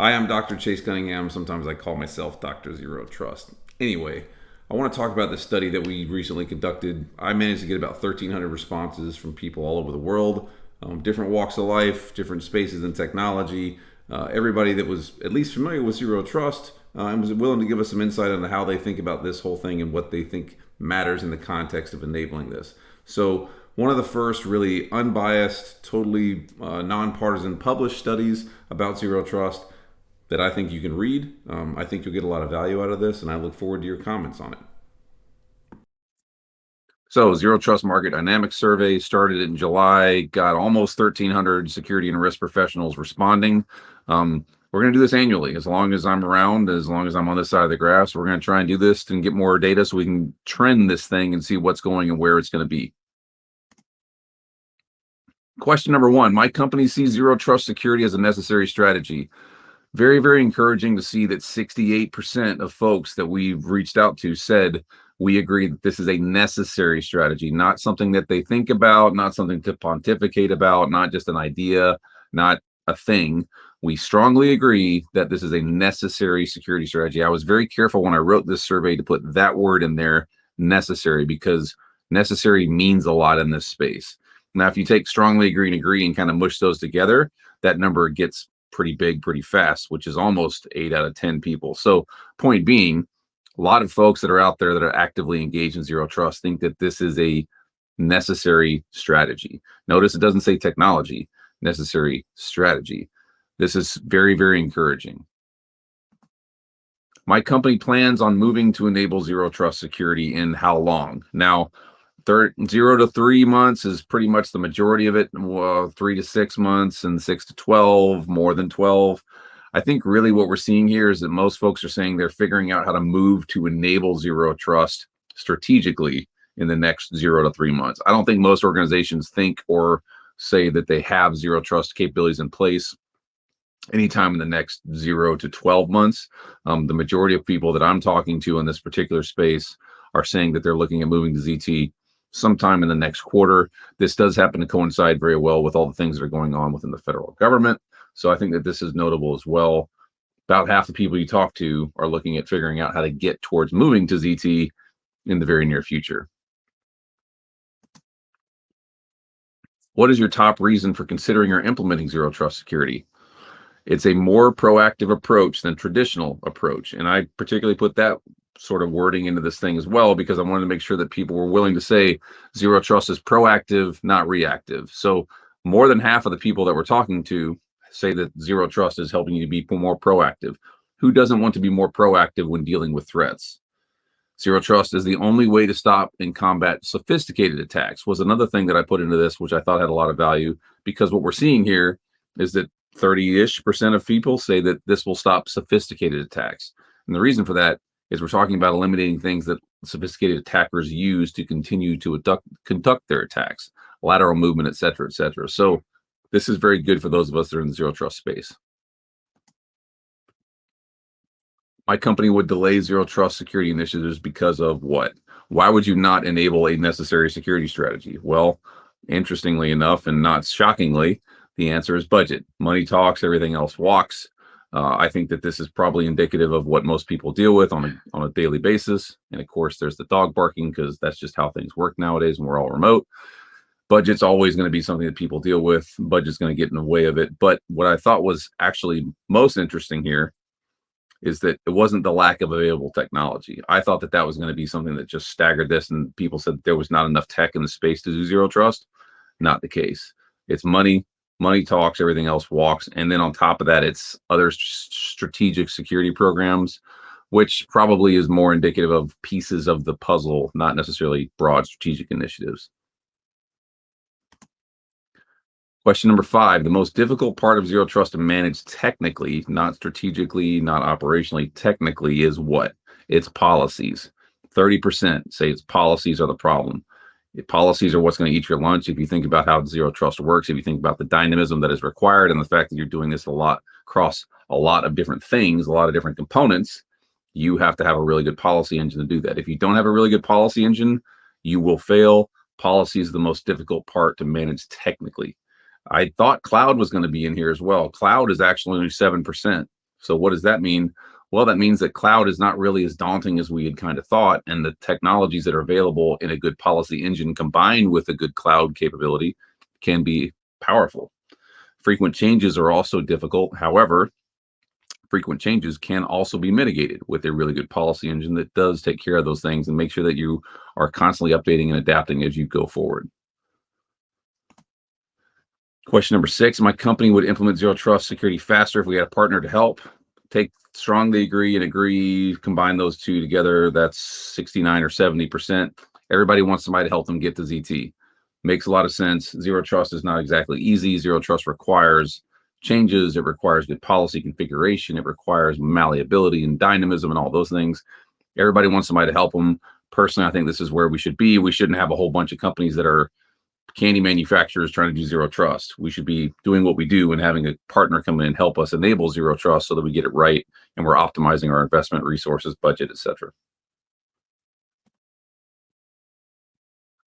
Hi, I'm Dr. Chase Cunningham. Sometimes I call myself Dr. Zero Trust. Anyway, I want to talk about this study that we recently conducted. I managed to get about 1,300 responses from people all over the world, different walks of life, different spaces in technology, everybody that was at least familiar with Zero Trust and was willing to give us some insight on how they think about this whole thing and what they think matters in the context of enabling this. So, one of the first really unbiased, totally nonpartisan published studies about Zero Trust that I think you can read. I think you'll get a lot of value out of this, and I look forward to your comments on it. So, Zero Trust Market Dynamics Survey started in July, got almost 1,300 security and risk professionals responding. We're going to do this annually. As long as I'm around, as long as I'm on this side of the grass, we're going to try and do this and get more data so we can trend this thing and see what's going and where it's going to be. Question number one, my company sees Zero Trust security as a necessary strategy. Very, very encouraging to see that 68% of folks that we've reached out to said we agree that this is a necessary strategy, not something that they think about, not something to pontificate about, not just an idea, not a thing. We strongly agree that this is a necessary security strategy. I was very careful when I wrote this survey to put that word in there, necessary, because necessary means a lot in this space. Now, if you take strongly agree and kind of mush those together, that number gets pretty big pretty fast, which is almost 8 out of 10 people. So point being, a lot of folks that are out there that are actively engaged in Zero Trust think that this is a necessary strategy. Notice it doesn't say technology, necessary strategy. This is very, very encouraging. My company plans on moving to enable Zero Trust security in how long? Now, 0 to 3 months is pretty much the majority of it. 3 to 6 months and 6 to 12, more than 12. I think really what we're seeing here is that most folks are saying they're figuring out how to move to enable Zero Trust strategically in the next 0 to 3 months. I don't think most organizations think or say that they have Zero Trust capabilities in place anytime in the next 0 to 12 months. The majority of people that I'm talking to in this particular space are saying that they're looking at moving to ZT sometime in the next quarter. This does happen to coincide very well with all the things that are going on within the federal government. So I think that this is notable as well. About half the people you talk to are looking at figuring out how to get towards moving to ZT in the very near future. What is your top reason for considering or implementing Zero Trust security? It's a more proactive approach than traditional approach. And I particularly put that sort of wording into this thing as well, because I wanted to make sure that people were willing to say Zero Trust is proactive, not reactive. So more than half of the people that we're talking to say that Zero Trust is helping you to be more proactive. Who doesn't want to be more proactive when dealing with threats? Zero Trust is the only way to stop and combat sophisticated attacks was another thing that I put into this, which I thought had a lot of value, because what we're seeing here is that 30-ish% of people say that this will stop sophisticated attacks. And the reason for that is we're talking about eliminating things that sophisticated attackers use to continue to conduct their attacks, lateral movement, et cetera, et cetera. So this is very good for those of us that are in the Zero Trust space. My company would delay Zero Trust security initiatives because of what? Why would you not enable a necessary security strategy? Well, interestingly enough, and not shockingly, the answer is budget. Money talks, everything else walks. I think that this is probably indicative of what most people deal with on a daily basis. And of course, there's the dog barking, because that's just how things work nowadays, and we're all remote. Budget's always going to be something that people deal with. Budget's going to get in the way of it. But what I thought was actually most interesting here is that it wasn't the lack of available technology. I thought that that was going to be something that just staggered this, and people said there was not enough tech in the space to do Zero Trust. Not the case. It's money. Money talks, everything else walks. And then on top of that, it's other strategic security programs, which probably is more indicative of pieces of the puzzle, not necessarily broad strategic initiatives. Question number 5, the most difficult part of Zero Trust to manage technically, not strategically, not operationally, technically, is what? It's policies. 30% say it's policies are the problem. Policies are what's going to eat your lunch. If you think about how Zero Trust works, if you think about the dynamism that is required and the fact that you're doing this a lot across a lot of different things, a lot of different components, you have to have a really good policy engine to do that. If you don't have a really good policy engine, you will fail. Policy is the most difficult part to manage technically. I thought cloud was going to be in here as well. Cloud is actually only 7%. So what does that mean? Well, that means that cloud is not really as daunting as we had kind of thought, and the technologies that are available in a good policy engine combined with a good cloud capability can be powerful. Frequent changes are also difficult. However, frequent changes can also be mitigated with a really good policy engine that does take care of those things and make sure that you are constantly updating and adapting as you go forward. Question number 6, my company would implement zero trust security faster if we had a partner to help. Take strongly agree, combine those two together. That's 69 or 70%. Everybody wants somebody to help them get to ZT. Makes a lot of sense. Zero trust is not exactly easy. Zero trust requires changes. It requires good policy configuration. It requires malleability and dynamism and all those things. Everybody wants somebody to help them. Personally, I think this is where we should be. We shouldn't have a whole bunch of companies that are candy manufacturers trying to do zero trust. We should be doing what we do and having a partner come in and help us enable zero trust so that we get it right and we're optimizing our investment resources, budget, etc.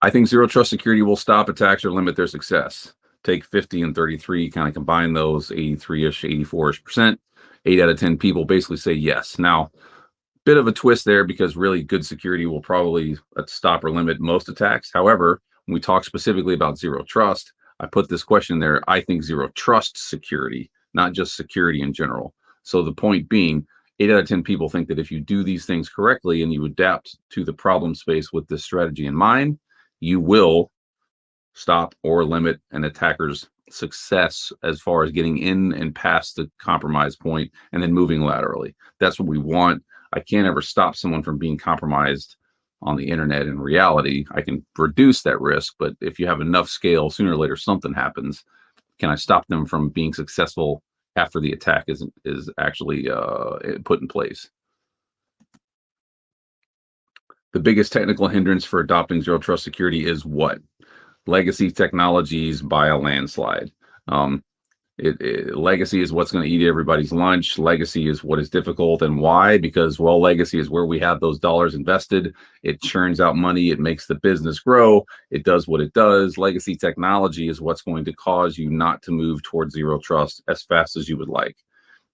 I think zero trust security will stop attacks or limit their success. Take 50 and 33, kind of combine those 83-ish, 84-ish%. 8 out of 10 people basically say yes. Now, bit of a twist there because really good security will probably stop or limit most attacks. However, when we talk specifically about zero trust, I put this question there. I think zero trust security, not just security in general. So the point being, 8 out of 10 people think that if you do these things correctly and you adapt to the problem space with this strategy in mind, you will stop or limit an attacker's success as far as getting in and past the compromise point and then moving laterally. That's what we want. I can't ever stop someone from being compromised on the internet in reality. I can reduce that risk, but if you have enough scale, sooner or later something happens. Can I stop them from being successful after the attack is actually put in place? The biggest technical hindrance for adopting zero trust security is what? Legacy technologies by a landslide. Um, legacy is what's going to eat everybody's lunch. Legacy is what is difficult, and why? Because, well, legacy is where we have those dollars invested. It churns out money. It makes the business grow. It does what it does. Legacy technology is what's going to cause you not to move towards zero trust as fast as you would like.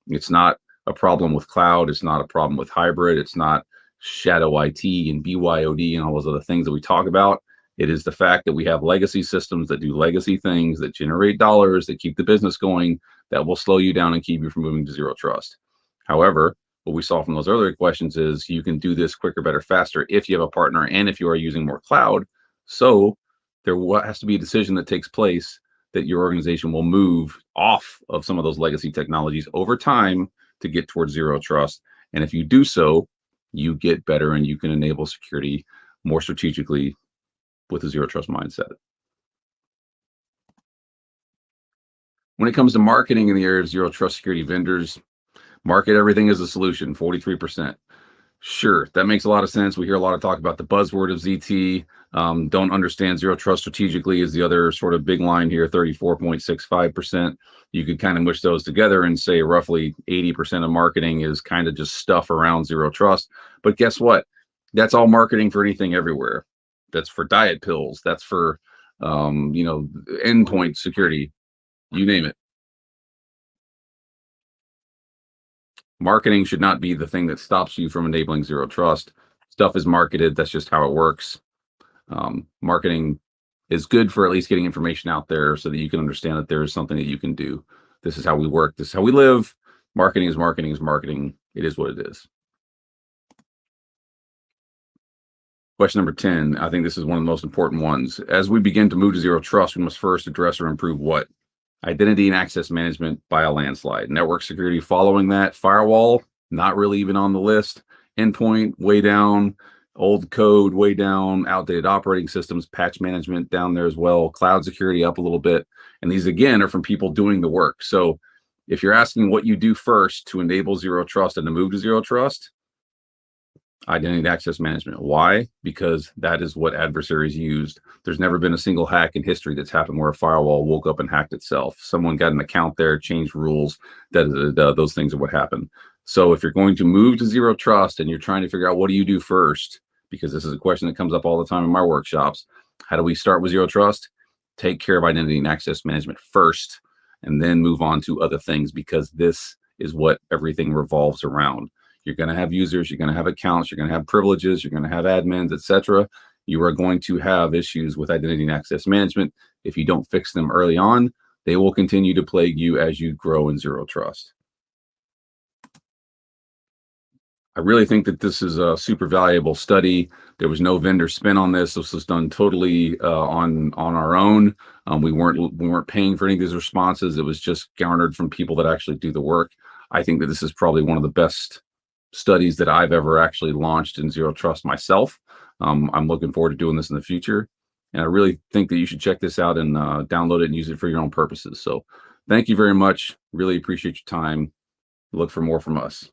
It's not a problem with cloud. It's not a problem with hybrid. It's not shadow IT and BYOD and all those other things that we talk about. It is the fact that we have legacy systems that do legacy things, that generate dollars, that keep the business going, that will slow you down and keep you from moving to zero trust. However, what we saw from those earlier questions is you can do this quicker, better, faster if you have a partner and if you are using more cloud. So there has to be a decision that takes place that your organization will move off of some of those legacy technologies over time to get towards zero trust. And if you do so, you get better and you can enable security more strategically with a zero trust mindset. When it comes to marketing in the area of zero trust security vendors, market everything as a solution, 43%. Sure, that makes a lot of sense. We hear a lot of talk about the buzzword of ZT. Don't understand zero trust strategically is the other sort of big line here, 34.65%. You could kind of mush those together and say roughly 80% of marketing is kind of just stuff around zero trust. But guess what? That's all marketing for anything everywhere. That's for diet pills. That's for, endpoint security, you name it. Marketing should not be the thing that stops you from enabling zero trust. Stuff is marketed. That's just how it works. Marketing is good for at least getting information out there so that you can understand that there is something that you can do. This is how we work. This is how we live. Marketing is marketing is marketing. It is what it is. Question number 10. I think this is one of the most important ones. As we begin to move to zero trust, we must first address or improve what? Identity and access management by a landslide. Network security following that. Firewall, not really even on the list. Endpoint, way down. Old code, way down. Outdated operating systems, patch management down there as well. Cloud security up a little bit. And these, again, are from people doing the work. So if you're asking what you do first to enable zero trust and to move to zero trust, identity and access management. Why? Because that is what adversaries used. There's never been a single hack in history that's happened where a firewall woke up and hacked itself. Someone got an account there, changed rules, those things are what happened. So if you're going to move to zero trust and you're trying to figure out what do you do first, because this is a question that comes up all the time in my workshops, how do we start with zero trust? Take care of identity and access management first, and then move on to other things, because this is what everything revolves around. You're going to have users, you're going to have accounts, you're going to have privileges, you're going to have admins, etc. You are going to have issues with identity and access management. If you don't fix them early on, they will continue to plague you as you grow in zero trust. I really think that this is a super valuable study. There was no vendor spin on this. This was done totally on our own. We weren't paying for any of these responses. It was just garnered from people that actually do the work. I think that this is probably one of the best studies that I've ever actually launched in zero trust myself. I'm looking forward to doing this in the future, and I really think that you should check this out and download it and use it for your own purposes. So, thank you very much. Really appreciate your time. Look for more from us.